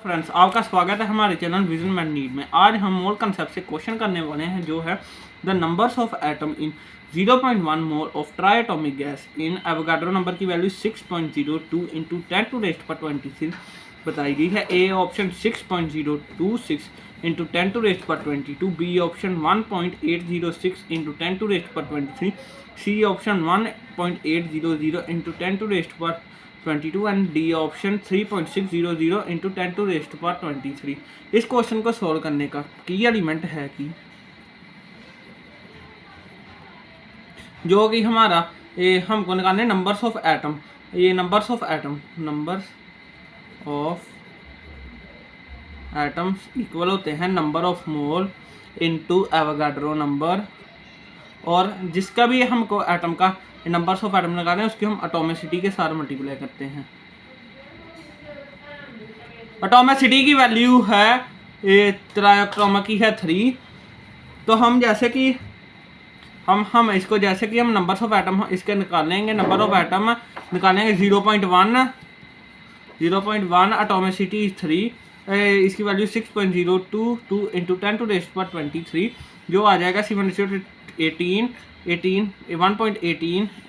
Friends, आपका स्वागत है हमारे चैनल विजन मैन नीड में। आज हम मोल कंसेप्ट से क्वेश्चन करने वाले हैं जो है the numbers of atom in 0.1 mole of triatomic gas in Avogadro number की वैल्यू 6.02 इंटू 10⁻23 बताई गई है। A option 6.026 into 10⁻22, B option 1.806 into 10⁻23, C option 1.800 into 10⁻22 and D option 3.600 into 10⁻23। इस क्वेश्चन को सोल्व करने का की एलिमेंट है कि जो कि हमारा ये हमको निकालने नंबर्स ऑफ एटम। ये नंबर्स ऑफ एटम्स इक्वल होते हैं number of mole into Avogadro number, और जिसका भी हमको एटम का नंबर्स ऑफ एटम निकालें उसकी हम एटॉमिसिटी के साथ मल्टीप्लाई करते हैं। एटॉमिसिटी की वैल्यू है ये ट्राइएटॉमिक की है 3। तो हम जैसे कि हम इसको जैसे कि हम नंबर्स ऑफ एटम इसके निकालेंगे, नंबर ऑफ एटम निकालेंगे 0.1 एटॉमिसिटी 3, इसकी वैल्यू 6.022 इंटू 10⁻23 जो आ जाएगा 1.18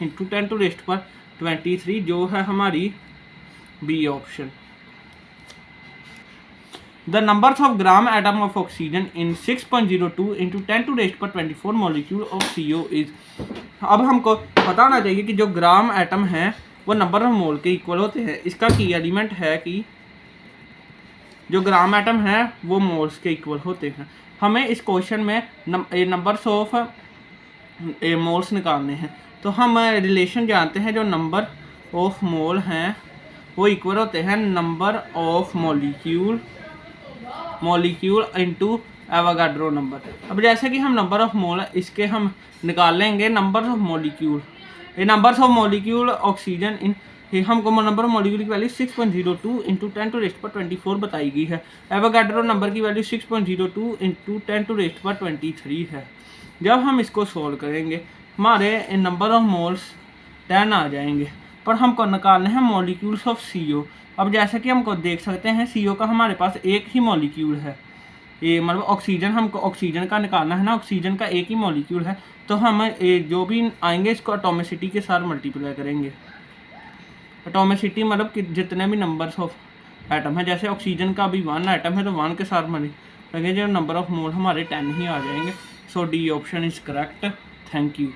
इंटू 10⁻23 जो है हमारी B option. The numbers of gram atom of oxygen in 6.02 into 10⁻24 molecule of CO is. अब हमको पता होना चाहिए कि जो ग्राम एटम है वो नंबर ऑफ मोल के इक्वल होते हैं। इसका की एलिमेंट है कि जो ग्राम एटम है वो मोल्स के इक्वल होते हैं। हमें इस क्वेश्चन में नंबर्स ऑफ मोल्स निकालने हैं, तो हम रिलेशन जानते हैं। जो नंबर ऑफ मोल हैं वो इक्वल होते हैं number of molecule into Avogadro number. अब जैसे कि हम नंबर ऑफ मोल इसके हम निकाल लेंगे नंबर ऑफ मॉलिक्यूल। ये numbers of molecule oxygen in हमको नंबर ऑफ मॉलिक्यूल की वैल्यू 6.02 इंटू 10⁻24 बताई गई है। एवोगाड्रो नंबर की वैल्यू 6.02 इंटू 10⁻23 है। जब हम इसको सोल्व करेंगे हमारे नंबर ऑफ मोल्स 10 आ जाएंगे, पर हमको निकालने हैं मॉलिक्यूल्स ऑफ CO। अब जैसे कि हमको देख सकते हैं CO का हमारे पास एक ही मॉलिक्यूल है। ये मतलब ऑक्सीजन, हमको ऑक्सीजन का निकालना है ना, ऑक्सीजन का एक ही मॉलिक्यूल है। तो हम जो भी आएंगे इसको एटॉमिसिटी के साथ मल्टीप्लाई करेंगे। एटॉमिसिटी मतलब कि जितने भी नंबर्स ऑफ एटम है, जैसे ऑक्सीजन का भी 1 एटम है तो 1 के साथ मल्टीप्लाई करेंगे, जो नंबर ऑफ मोल हमारे 10 ही आ जाएंगे। So D option is correct. Thank you.